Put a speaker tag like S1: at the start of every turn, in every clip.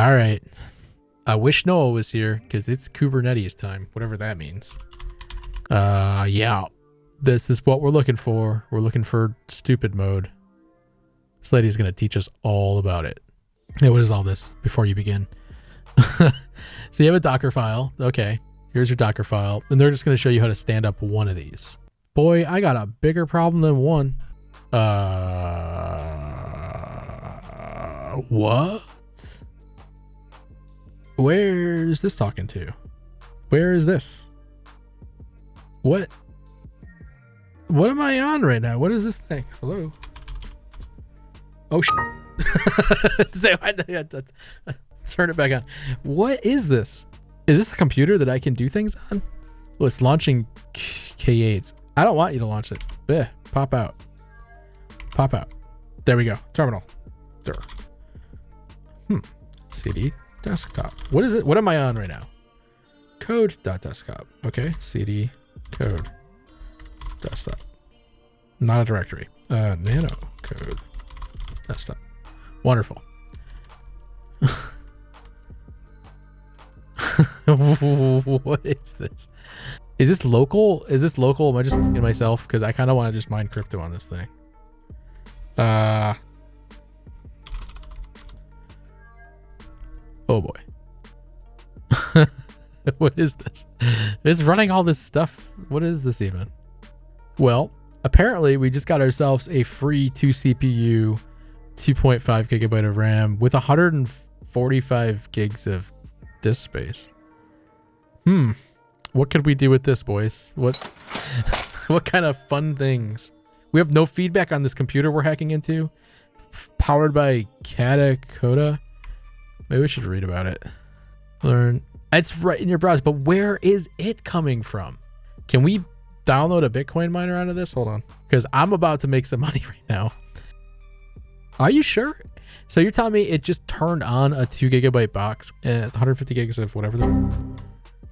S1: All right. I wish Noah was here because it's Kubernetes time, whatever that means. Yeah. This is what we're looking for. We're looking for stupid mode. This lady's going to teach us all about it. Hey, what is all this before you begin? So you have a Docker file. Okay. Here's your Docker file. And they're just going to show you how to stand up one of these. Boy, I got a bigger problem than one. What? Where's this talking to? Where is this? What am I on right now? What is this thing? Hello? Oh, turn it back on. What is this? Is this a computer that I can do things on? Well, it's launching K8s. I don't want you to launch it. Blech, pop out. Pop out. There we go. Terminal. There. CD desktop. What is it? What am I on right now? Code.desktop. Okay. CD code desktop. Not a directory. Nano code desktop. Wonderful. What is this? Is this local? Is this local? Am I just in myself? Because I kind of want to just mine crypto on this thing. Oh boy. What is this? It's running all this stuff. What is this even? Well, apparently we just got ourselves a free 2 CPU, 2.5 gigabyte of RAM with 145 gigs of disk space. What could we do with this, boys? What kind of fun things? We have no feedback on this computer we're hacking into. Powered by Kata Coda. Maybe we should read about it. Learn. It's right in your browser, but where is it coming from? Can we download a Bitcoin miner out of this? Hold on. Because I'm about to make some money right now. Are you sure? So you're telling me it just turned on a 2 gigabyte box and 150 gigs of whatever.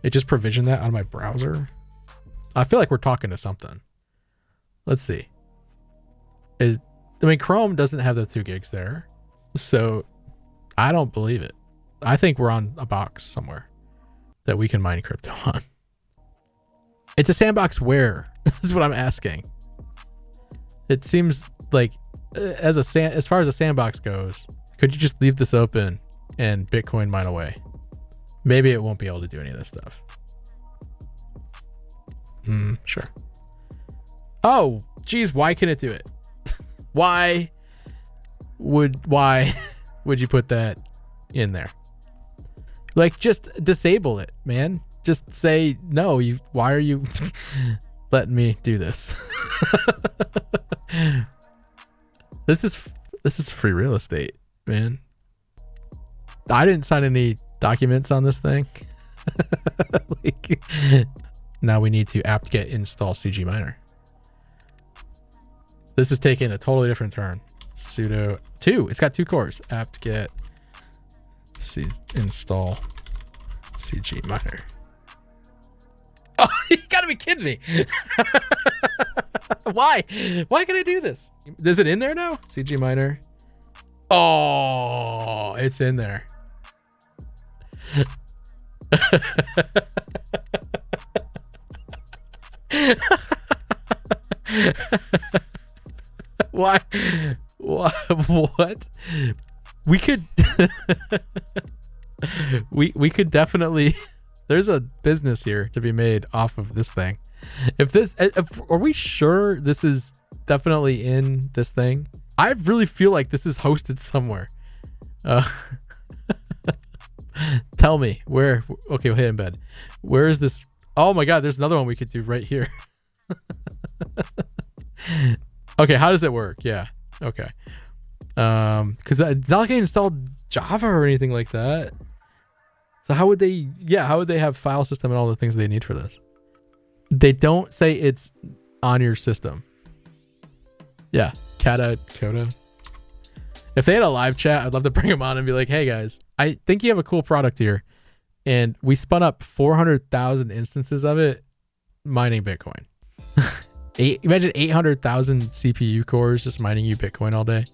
S1: It just provisioned that on my browser? I feel like we're talking to something. Let's see. Chrome doesn't have those 2 gigs there. So I don't believe it. I think we're on a box somewhere that we can mine crypto on. It's a sandbox where? Is what I'm asking. It seems like as far as a sandbox goes, could you just leave this open and Bitcoin mine away? Maybe it won't be able to do any of this stuff. Sure. Oh, geez, why can it do it? Why would you put that in there? Like, just disable it, man. Just say no. Why are you letting me do this? This is free real estate, man. I didn't sign any documents on this thing. Now we need to apt-get install CG miner. This is taking a totally different turn. Sudo 2. It's got 2 cores. Apt-get install CG miner. Oh, you gotta be kidding me. Why can I do this? Is it in there now? CG miner. Oh, it's in there. Why? What? We could we could definitely, there's a business here to be made off of this thing. Are we sure this is definitely in this thing? I really feel like this is hosted somewhere. Tell me where. Okay, we'll hit embed. Where is this? Oh my god, there's another one we could do right here. Okay, how does it work? Yeah, okay. Because it's not like I installed Java or anything like that. So how would they have file system and all the things they need for this? They don't say it's on your system. Yeah, Kata Coda. If they had a live chat, I'd love to bring them on and be like, hey guys, I think you have a cool product here. And we spun up 400,000 instances of it mining Bitcoin. Imagine 800,000 CPU cores just mining you Bitcoin all day.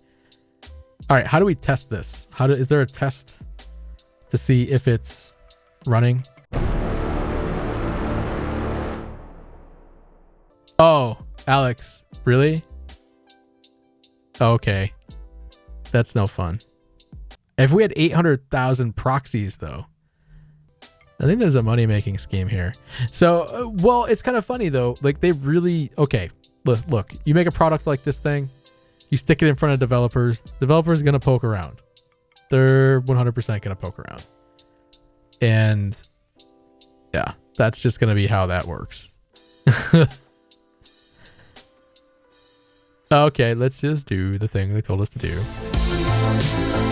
S1: All right, how do we test this? Is there a test? to see if it's running. Oh, Alex, really? Okay. That's no fun. If we had 800,000 proxies, though, I think there's a money-making scheme here. So, well, it's kind of funny, though. Like, they really... Okay, look, you make a product like this thing, you stick it in front of developers. Developers are going to poke around. They're 100% going to poke around. And, yeah, that's just going to be how that works. Okay, let's just do the thing they told us to do.